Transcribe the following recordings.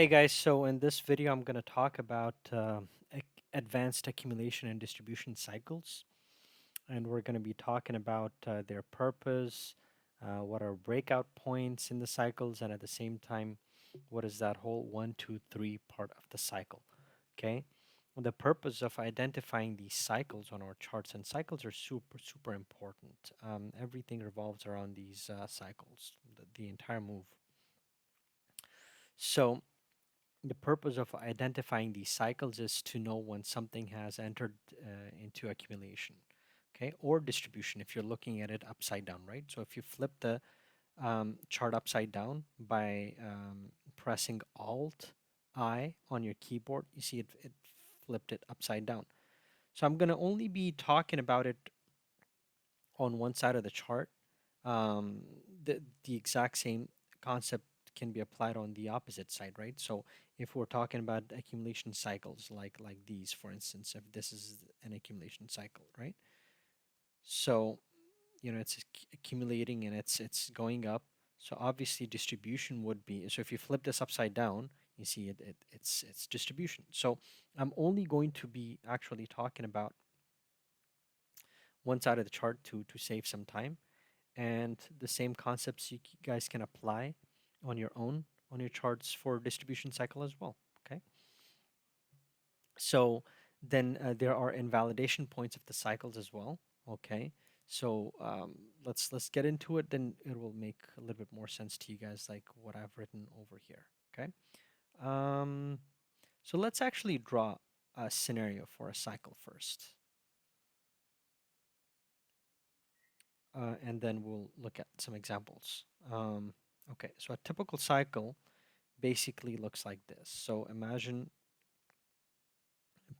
Hey guys, so in this video, I'm going to talk about advanced accumulation and distribution cycles. And we're going to be talking about their purpose, what are breakout points in the cycles, and at the same time, what is that whole one, two, three part of the cycle. Okay? The purpose of identifying these cycles on our charts, and cycles are super, super important. Everything revolves around these cycles, the entire move. So, the purpose of identifying these cycles is to know when something has entered into accumulation, okay, or distribution if you're looking at it upside down, right? So if you flip the chart upside down by pressing Alt I on your keyboard, you see it flipped it upside down. So I'm going to only be talking about it on one side of the chart. Um, the exact same concept can be applied on the opposite side, right? So if we're talking about accumulation cycles like these, for instance, if this is an accumulation cycle, right? So it's accumulating and it's going up. So obviously distribution would be, so if you flip this upside down, you see it's distribution. So I'm only going to be actually talking about one side of the chart to save some time, and the same concepts you guys can apply on your own on your charts for distribution cycle as well. Okay, so then there are invalidation points of the cycles as well. Okay, so let's get into it, then it will make a little bit more sense to you guys, like what I've written over here. Okay, um, so let's actually draw a scenario for a cycle first, and then we'll look at some examples. Okay, so a typical cycle basically looks like this. So imagine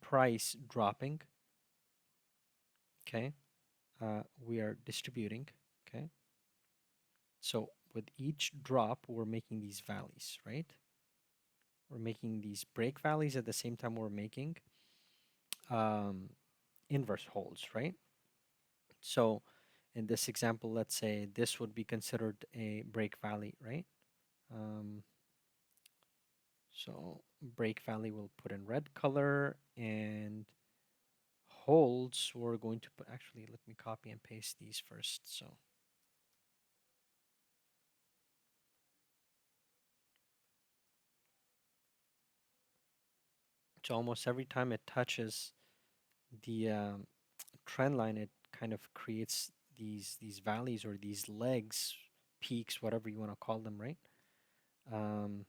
price dropping, okay? We are distributing, okay? So with each drop, we're making these valleys, right? We're making these break valleys at the same time we're making um, inverse holds, right? So in this example, let's say this would be considered a break valley, right? Um, so break valley we'll put in red color, and holds we're going to put, actually let me copy and paste these first. So almost every time it touches the trend line, it kind of creates these valleys or these legs, peaks, whatever you want to call them, right? um,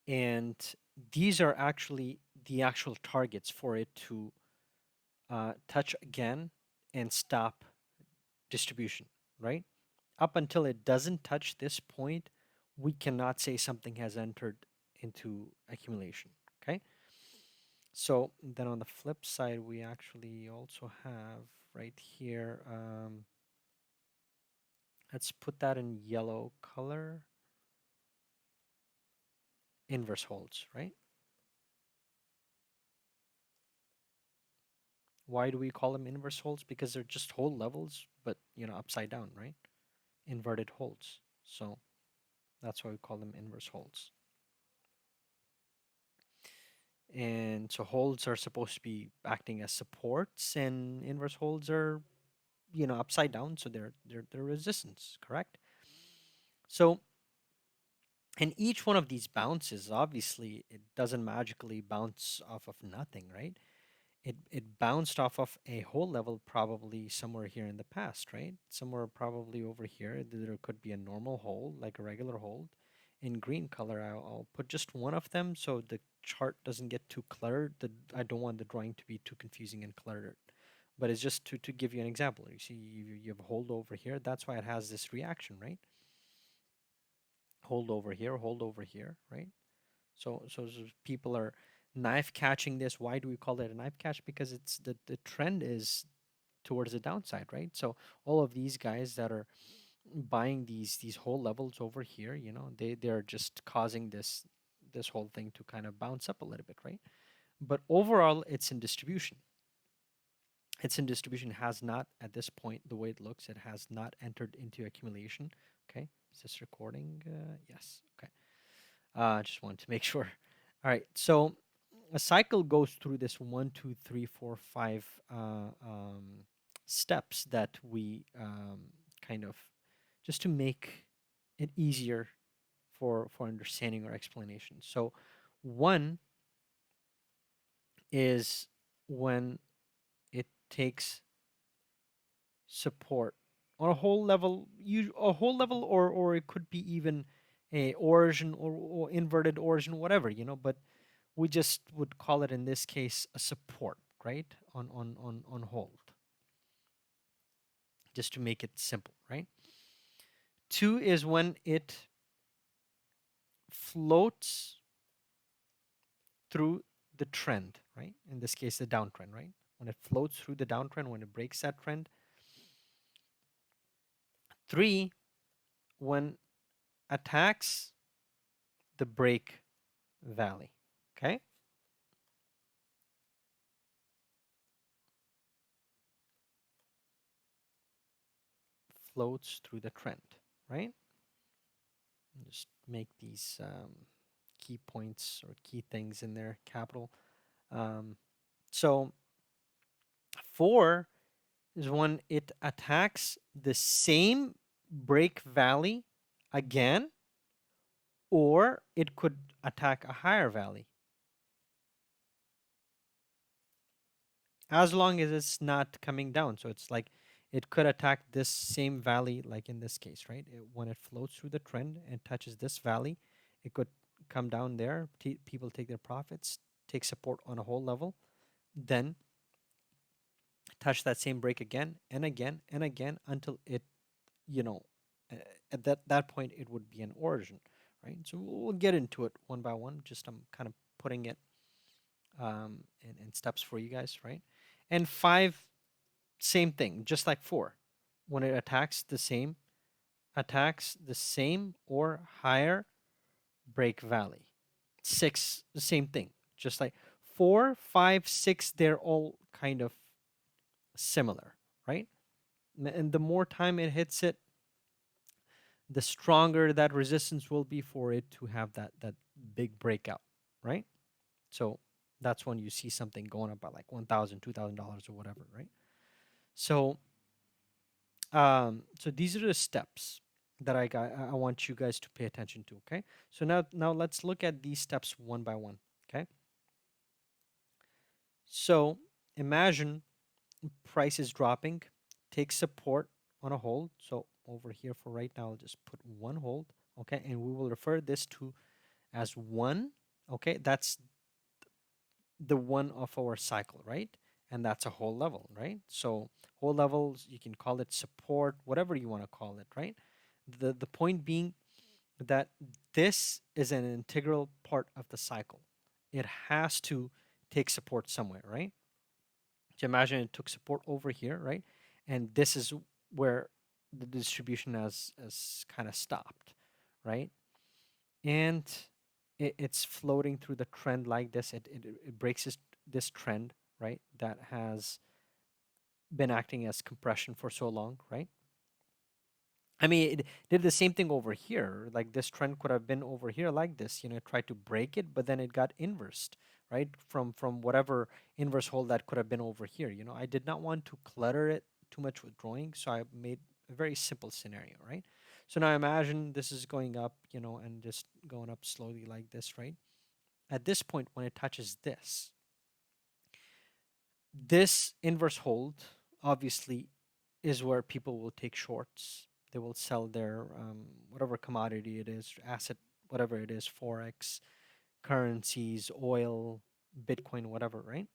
and these are actually the actual targets for it to touch again and stop distribution, right? Up until it doesn't touch this point, we cannot say something has entered into accumulation. Okay. So then on the flip side, we actually also have right here, let's put that in yellow color, inverse holds, right? Why do we call them inverse holds? Because they're just hold levels, but upside down, right? Inverted holds. So that's why we call them inverse holds. And so holds are supposed to be acting as supports, and inverse holds are, upside down, so they're resistance, correct? So, and each one of these bounces, obviously, it doesn't magically bounce off of nothing, right? It bounced off of a whole level probably somewhere here in the past, right? Somewhere probably over here. There could be a normal hold, like a regular hold. In green color, I'll put just one of them so the chart doesn't get too cluttered. I don't want the drawing to be too confusing and cluttered. But it's just to give you an example. You see, you have a hold over here. That's why it has this reaction, right? Hold over here, right? So people are knife catching this. Why do we call it a knife catch? Because it's the trend is towards the downside, right? So all of these guys that are buying these whole levels over here, they're just causing this whole thing to kind of bounce up a little bit, right? But overall, it's in distribution. It's in distribution, has not, at this point, the way it looks, it has not entered into accumulation. Okay, Is this recording? Yes. Okay. Just wanted to make sure. All right. So a cycle goes through this one, two, three, four, five steps that we kind of just to make it easier for understanding or explanation. So one is when it takes support on a whole level, a whole level, or it could be even a origin or inverted origin, whatever, but we just would call it in this case a support, right? On hold, just to make it simple, right? Two is when it floats through the trend, right? In this case, the downtrend, right? When it floats through the downtrend, when it breaks that trend. Three, when attacks the break valley, okay? Floats through the trend, right? Just make these key points or key things in there capital. Um, so four is when it attacks the same break valley again, or it could attack a higher valley. As long as it's not coming down. So it's like it could attack this same valley, like in this case, right? When it floats through the trend and touches this valley, it could come down there. People take their profits, take support on a whole level, then touch that same break again and again and again until it, you know, uh, at that point it would be an origin, right? So we'll get into it one by one. Just I'm kind of putting it in steps for you guys, right? And five, same thing, just like four. When it attacks the same or higher break valley. Six, the same thing. Just like four, five, six, they're all kind of similar, right? And the more time it hits it, the stronger that resistance will be for it to have that big breakout, right? So that's when you see something going up by like $1,000, $2,000 or whatever, right? So so these are the steps that I want you guys to pay attention to. Okay. So now let's look at these steps one by one. Okay. So imagine price is dropping, take support on a hold. So over here for right now, I'll just put one hold. Okay, and we will refer this to as one. Okay, that's the one of our cycle, right? And that's a whole level, right? So whole levels, you can call it support, whatever you want to call it, right? The point being that this is an integral part of the cycle. It has to take support somewhere, right? So imagine it took support over here, right? And this is where the distribution has kind of stopped, right? And it's floating through the trend like this. It breaks this trend, right? That has been acting as compression for so long, right? I mean, it did the same thing over here. Like this trend could have been over here like this. It tried to break it, but then it got inversed, right? From whatever inverse hold that could have been over here. I did not want to clutter it too much with drawing, so I made a very simple scenario, right? So now imagine this is going up, and just going up slowly like this, right? At this point, when it touches this inverse hold, obviously, is where people will take shorts. They will sell their whatever commodity it is, asset, whatever it is, forex, currencies, oil, Bitcoin, whatever, right?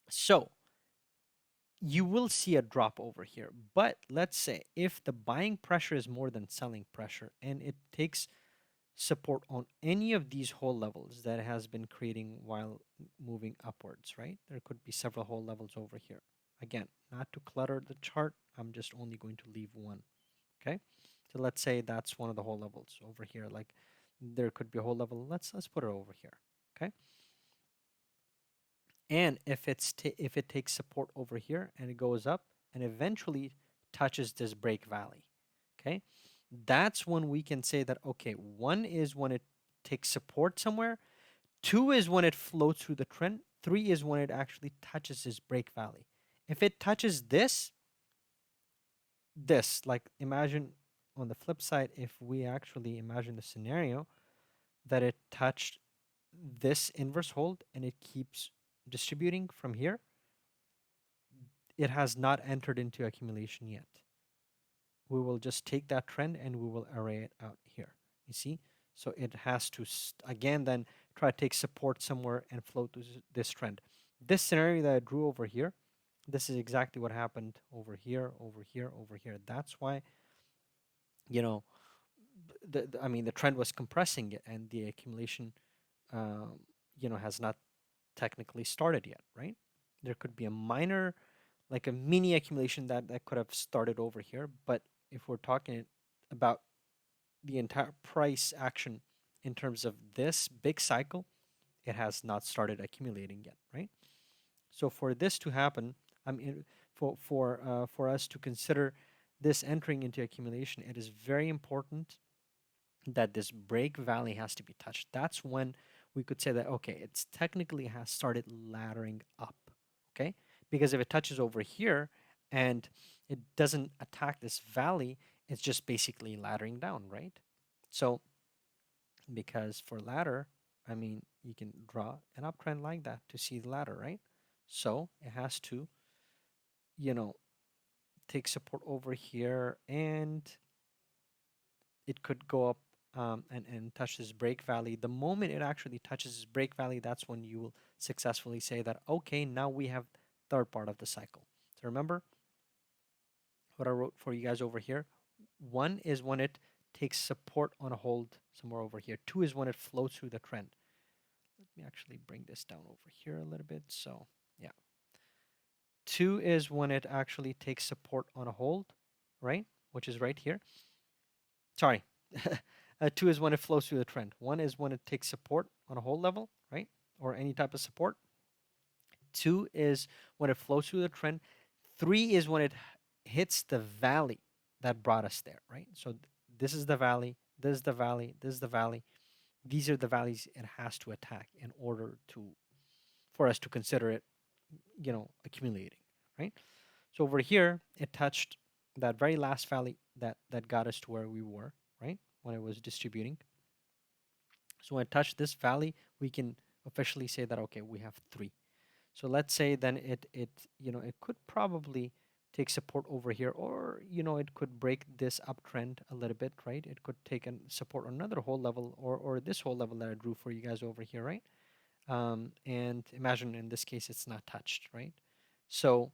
So you will see a drop over here. But let's say if the buying pressure is more than selling pressure and it takes support on any of these whole levels that it has been creating while moving upwards, right? There could be several whole levels over here. Again, not to clutter the chart, I'm just only going to leave one. Okay, so let's say that's one of the whole levels over here. Like there could be a whole level. Let's put it over here. Okay, and if it takes support over here and it goes up and eventually touches this break valley. Okay, That's when we can say that, okay, one is when it takes support somewhere, two is when it floats through the trend, three is when it actually touches this break valley. If it touches this, like imagine on the flip side, if we actually imagine the scenario that it touched this inverse hold and it keeps distributing from here, it has not entered into accumulation yet. We will just take that trend and we will array it out here. You see? So it has to, again, then try to take support somewhere and float this trend. This scenario that I drew over here, this is exactly what happened over here, over here, over here. That's why, you know, I mean, the trend was compressing it and the accumulation, um, has not technically started yet, right? There could be a minor, like a mini accumulation that could have started over here. But if we're talking about the entire price action in terms of this big cycle, it has not started accumulating yet, right? So for this to happen, I mean, for us to consider this entering into accumulation, it is very important that this break valley has to be touched. That's when we could say that, okay, it's technically has started laddering up, okay? Because if it touches over here and it doesn't attack this valley, it's just basically laddering down, right? So because for ladder, I mean, you can draw an uptrend like that to see the ladder, right? So it has to, you know, take support over here and it could go up and touch this break valley. The moment it actually touches this break valley, that's when you will successfully say that, okay, now we have third part of the cycle. So remember what I wrote for you guys over here. One is when it takes support on a hold somewhere over here. Two is when it flows through the trend. Let me actually bring this down over here a little bit. So yeah, two is when it actually takes support on a hold, right? Which is right here. Sorry. Two is when it flows through the trend. One is when it takes support on a hold level, right? Or any type of support. Two is when it flows through the trend. Three is when it hits the valley that brought us there, right? So this is the valley, this is the valley, this is the valley. These are the valleys it has to attack in order to for us to consider it, accumulating, right? So over here, it touched that very last valley that got us to where we were, right? When it was distributing. So when it touched this valley, we can officially say that okay, we have three. So let's say then it could probably take support over here, or it could break this uptrend a little bit, right? It could take support on another whole level, or this whole level that I drew for you guys over here, right? And imagine in this case it's not touched, right? So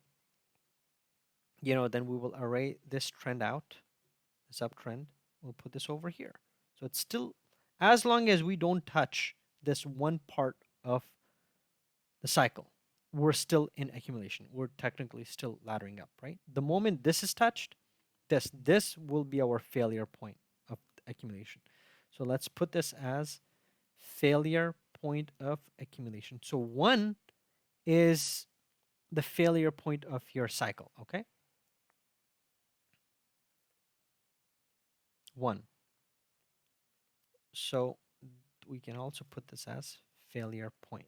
then we will array this trend out, this uptrend. We'll put this over here. So it's still, as long as we don't touch this one part of the cycle, we're still in accumulation. We're technically still laddering up, right? The moment this is touched, this will be our failure point of accumulation. So let's put this as failure point of accumulation. So one is the failure point of your cycle, okay? One. So we can also put this as failure point.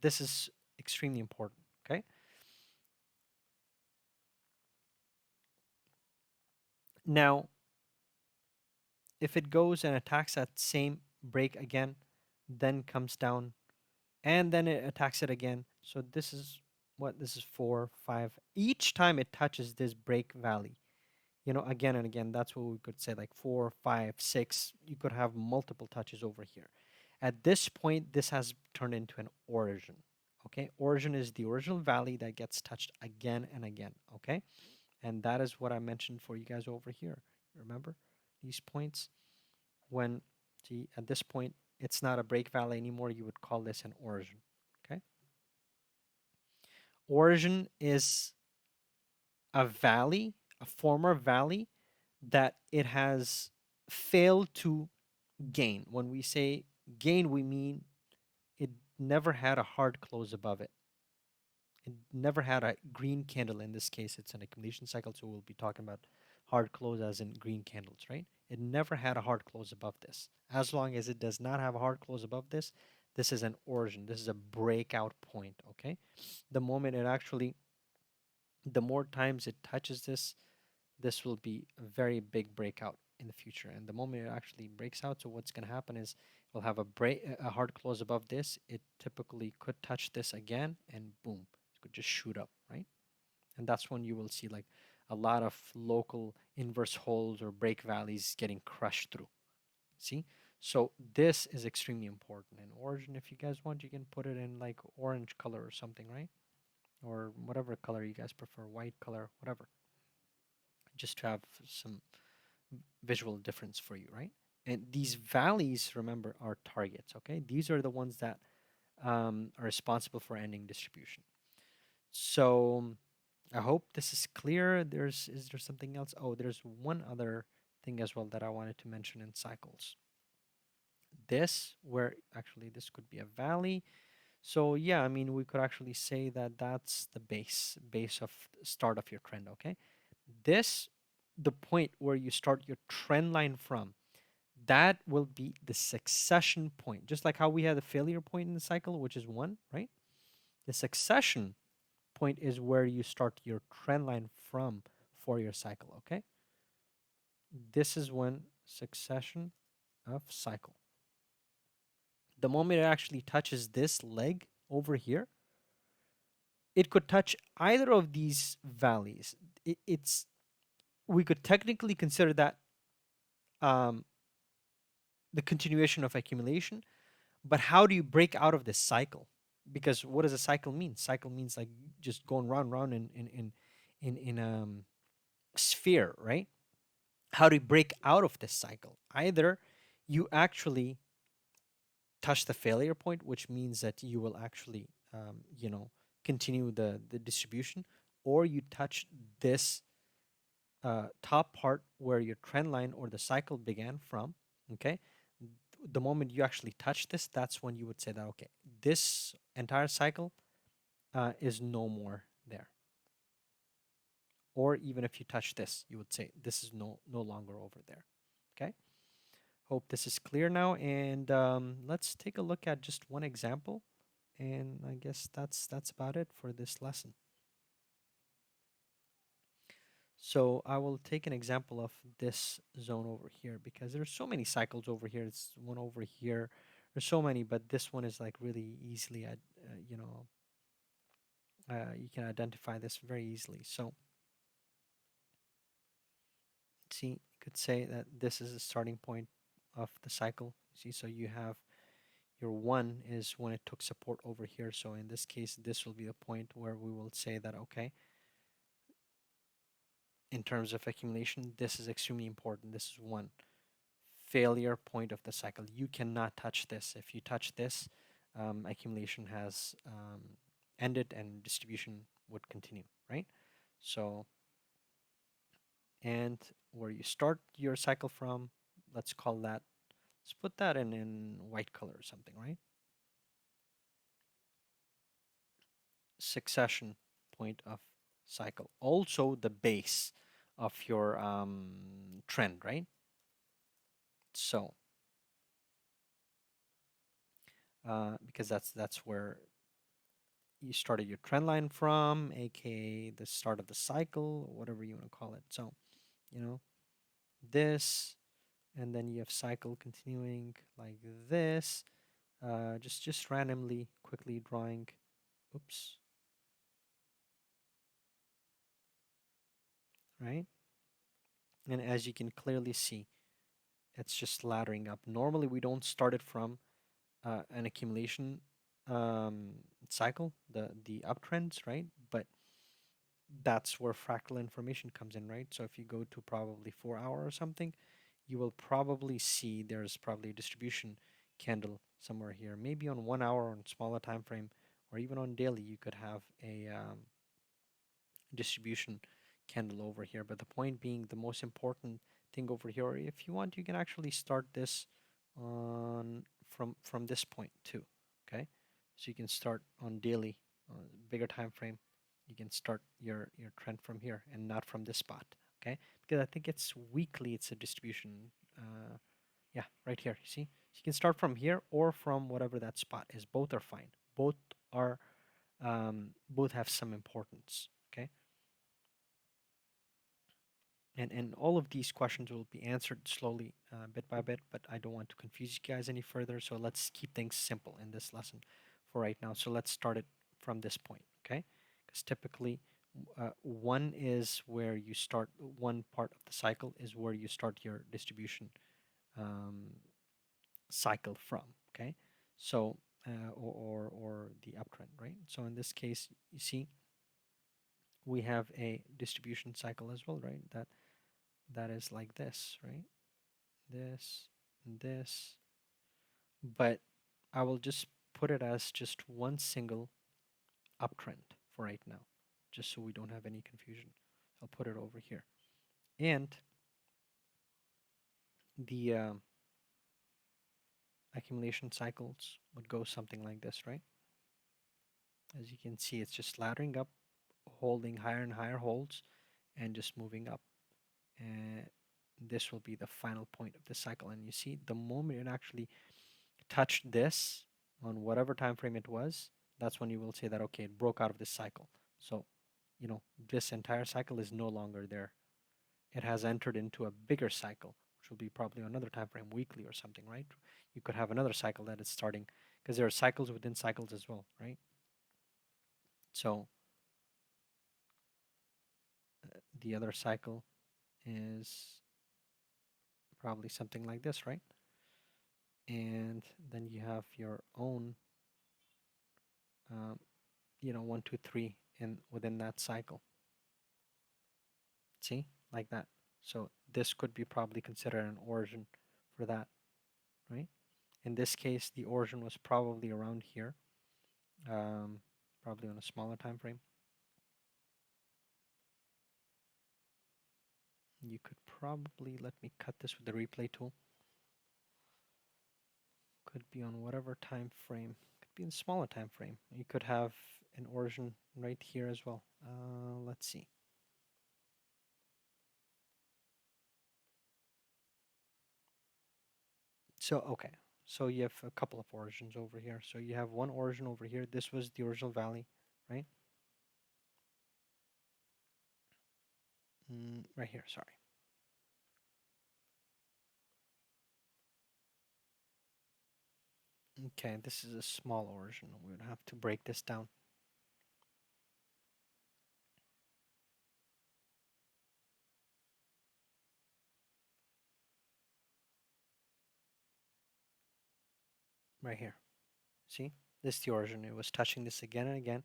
This is extremely important, okay? Now, if it goes and attacks that same break again, then comes down, and then it attacks it again. So this is what this is 4, 5. Each time it touches this break valley, again and again, that's what we could say like 4, 5, 6. You could have multiple touches over here. At this point, this has turned into an origin. Okay, origin is the original valley that gets touched again and again. Okay, and that is what I mentioned for you guys over here. Remember these points? When, see, at this point, it's not a break valley anymore. You would call this an origin. Okay, origin is a valley, a former valley that it has failed to gain. When we say gain, we mean it never had a hard close above it. It never had a green candle. In this case, it's an accumulation cycle, so we'll be talking about hard close as in green candles, right? It never had a hard close above this. As long as it does not have a hard close above this, this is an origin. This is a breakout point, okay? The moment it actually, the more times it touches this, this will be a very big breakout in the future. And the moment it actually breaks out, so what's going to happen is we'll have a hard close above this. It typically could touch this again, and boom, it could just shoot up, right? And that's when you will see like a lot of local inverse holes or break valleys getting crushed through. See? So this is extremely important. And origin, if you guys want, you can put it in like orange color or something, right? Or whatever color you guys prefer, white color, whatever, just to have some visual difference for you, right? And these valleys, remember, are targets, okay? These are the ones that are responsible for ending distribution. So I hope this is clear. Is there something else? Oh, there's one other thing as well that I wanted to mention in cycles. This, where actually this could be a valley. So yeah, I mean, we could actually say that that's the base of start of your trend, okay? This, the point where you start your trend line from, that will be the succession point. Just like how we had the failure point in the cycle, which is 1, right? The succession point is where you start your trend line from for your cycle, okay? This is when succession of cycle. The moment it actually touches this leg over here, it could touch either of these valleys. It's we could technically consider that um, the continuation of accumulation, but how do you break out of this cycle? Because what does a cycle mean? Cycle means like just going round round in sphere, right? How do you break out of this cycle? Either you actually touch the failure point, which means that you will actually continue the distribution, or you touch this top part where your trend line or the cycle began from. Okay, the moment you actually touch this, that's when you would say that okay, this entire cycle is no more there. Or even if you touch this, you would say this is no longer over there. Okay. Hope this is clear now, and let's take a look at just one example, and I guess that's about it for this lesson. So I will take an example of this zone over here because there's so many cycles over here. It's one over here. There's so many, but this one is like really easily, you can identify this very easily. So see, you could say that this is the starting point of the cycle. See, so you have your 1 is when it took support over here. So in this case, this will be the point where we will say that, okay, in terms of accumulation, this is extremely important. This is 1 failure point of the cycle. You cannot touch this. If you touch this, accumulation has ended and distribution would continue, right? So, and where you start your cycle from, let's call that, let's put that in white color or something, right? Succession point of cycle. Also the base of your trend, right? So, because that's where you started your trend line from, aka the start of the cycle, or whatever you want to call it. So, you know, this, and then you have cycle continuing like this. Just randomly, quickly drawing. Oops. Right, and as you can clearly see, it's just laddering up. Normally, we don't start it from an accumulation um, cycle, the uptrends, right? But that's where fractal information comes in, right? So if you go to probably 4 hour or something, you will probably see there's probably a distribution candle somewhere here. Maybe on 1 hour on smaller time frame, or even on daily, you could have a distribution candle over here. But the point being, the most important thing over here, or if you want, you can actually start this on from this point too. Okay, so you can start on daily, bigger time frame. You can start your trend from here and not from this spot. okay? Because I think it's weekly, it's a distribution. Uh, yeah, right here. You see? You can start from here or from whatever that spot is. Both are fine. Both are both have some importance. Okay, and all of these questions will be answered slowly, bit by bit. But I don't want to confuse you guys any further. So let's keep things simple in this lesson for right now. So let's start it from this point. Okay, because typically one is where you start. One part of the cycle is where you start your distribution um, cycle from. Okay, so or the uptrend, right? So in this case, you see we have a distribution cycle as well, right? That is like this, right? This and this, but I will just put it as just one single uptrend for right now, just so we don't have any confusion. I'll put it over here, and the accumulation cycles would go something like this, right? As you can see, it's just laddering up, holding higher and higher holds, and just moving up. And this will be the final point of the cycle. And you see, the moment it actually touched this on whatever time frame it was, that's when you will say that okay, it broke out of this cycle. So, this entire cycle is no longer there. It has entered into a bigger cycle, which will be probably another time frame, weekly or something, right? You could have another cycle that is starting because there are cycles within cycles as well, right? So the other cycle is probably something like this, right? And then you have your own, um, 1, 2, 3 in within that cycle. See, like that. So this could be probably considered an origin for that, right? In this case, the origin was probably around here, um, probably on a smaller time frame. You could probably let me cut this with the replay tool. Could be on whatever time frame. Could be in smaller time frame. You could have an origin right here as well. Let's see. So okay. So you have a couple of origins over here. So you have one origin over here. This was the original valley, right? Right here. Sorry. Okay, this is a small origin. We would have to break this down. Right here. See? This is the origin. It was touching this again and again.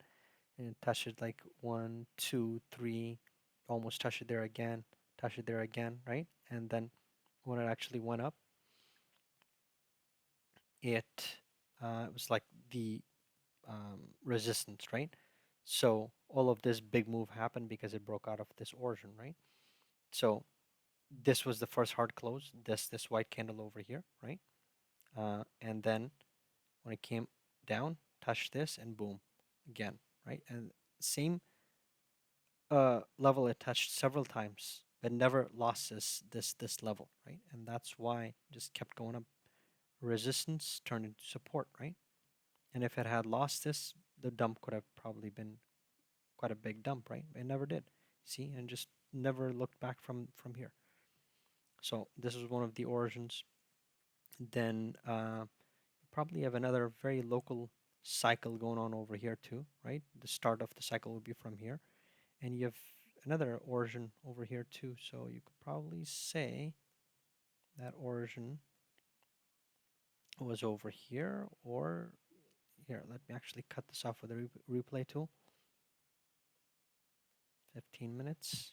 And it touched it like 1, 2, 3, almost touched it there again, touched it there again, right? And then when it actually went up, it was like the resistance, right? So all of this big move happened because it broke out of this origin, right? So this was the first hard close, this white candle over here, right? And then when it came down, touched this, and boom, again, right? And same level it touched several times, but never lost this level, right? And that's why it just kept going up. Resistance turned into support, right? And if it had lost this, the dump could have probably been quite a big dump, right? It never did. See, and just never looked back from here. So this is one of the origins. Then probably have another very local cycle going on over here too, right? The start of the cycle will be from here, and you have another origin over here too. So you could probably say that origin was over here or here. Let me actually cut this off with a replay tool. 15 minutes.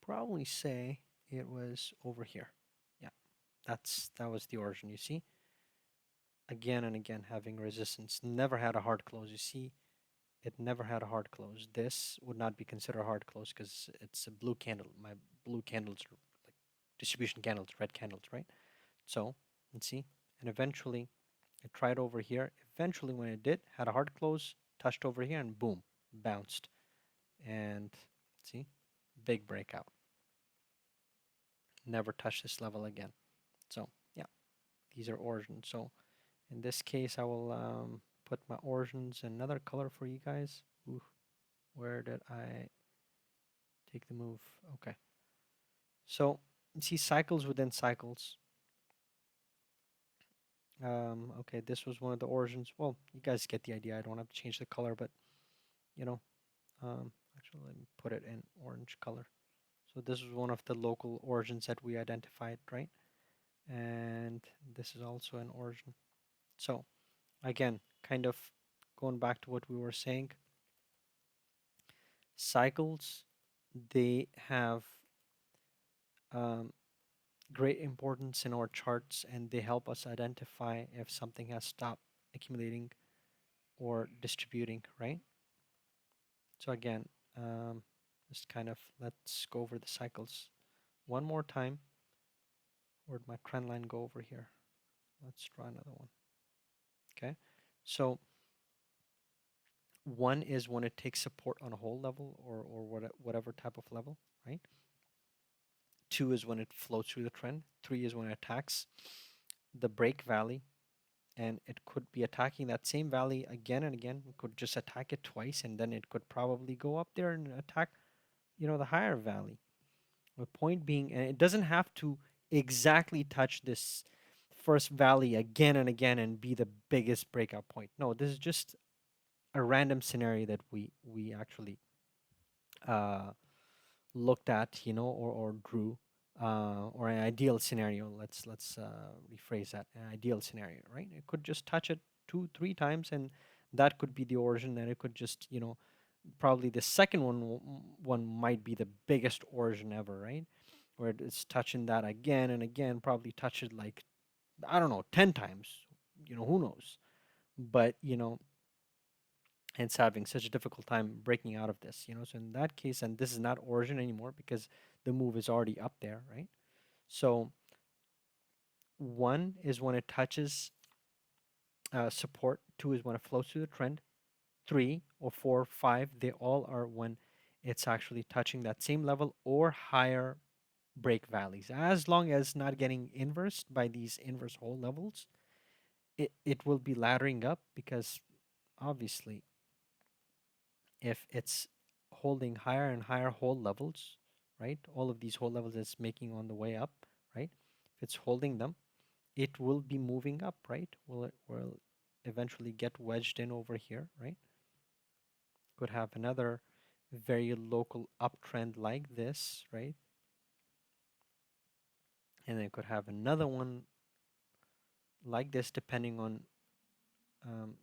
Probably say it was over here. Yeah, that was the origin. You see, again and again having resistance. Never had a hard close. You see, it never had a hard close. This would not be considered a hard close because it's a blue candle. My blue candles are like distribution candles, red candles, right? So let's see. And eventually it tried over here. Eventually when it did, had a hard close, touched over here and boom, bounced. and see, big breakout. Never touch this level again. So yeah, these are origins. So in this case, I will put my origins in another color for you guys. Ooh, where did I take the move? Okay. So you see cycles within cycles. Okay, this was one of the origins. Well, you guys get the idea. I don't have to change the color, but you know, actually, let me put it in orange color. So this is one of the local origins that we identified, right? And this is also an origin. So again, kind of going back to what we were saying, cycles, they have um, great importance in our charts and they help us identify if something has stopped accumulating or distributing, right? So again, just kind of let's go over the cycles one more time. Where'd my trend line go over here? Let's try another one. Okay, so one is when it takes support on a whole level or whatever type of level, right? Two is when it floats through the trend. Three is when it attacks the break valley, and it could be attacking that same valley again and again. It could just attack it twice, and then it could probably go up there and attack, the higher valley. The point being, and it doesn't have to exactly touch this first valley again and again and be the biggest breakout point. No, this is just a random scenario that we actually uh, looked at, or drew, or an ideal scenario. Let's rephrase that. An ideal scenario, right? It could just touch it two, three times, and that could be the origin. And it could just, probably the second one might be the biggest origin ever, right? Where it's touching that again and again, probably touch it like, I don't know, 10 times. Who knows? But it's having such a difficult time breaking out of this. So in that case, and this is not origin anymore because the move is already up there, right? So one is when it touches support. Two is when it flows through the trend. Three or four, five, they all are when it's actually touching that same level or higher break valleys. As long as not getting inversed by these inverse whole levels, it will be laddering up because obviously if it's holding higher and higher whole levels, right? All of these whole levels it's making on the way up, right? If it's holding them, it will be moving up, right? Will eventually get wedged in over here, right? Could have another very local uptrend like this, right? And then could have another one like this, depending on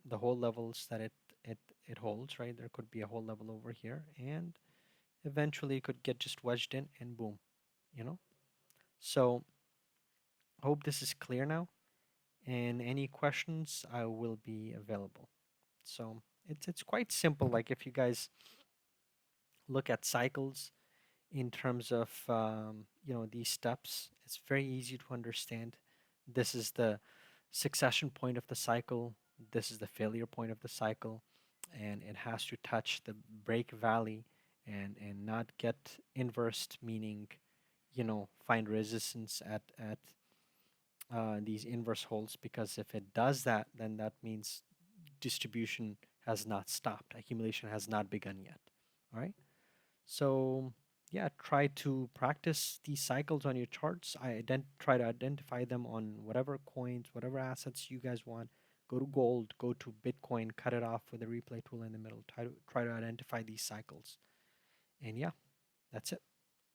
the whole levels that it holds, right? There could be a whole level over here, and eventually it could get just wedged in, and boom, you know. So hope this is clear now. And any questions, I will be available. So it's quite simple. Like if you guys look at cycles in terms of these steps, it's very easy to understand. This is the succession point of the cycle. This is the failure point of the cycle, and it has to touch the break valley and not get inversed, meaning find resistance at these inverse holds, because if it does that, then that means distribution has not stopped, accumulation has not begun yet. All right. So yeah, try to practice these cycles on your charts. Try to identify them on whatever coins, whatever assets you guys want. Go to gold, go to Bitcoin, cut it off with a replay tool in the middle. Try to identify these cycles. And yeah, that's it.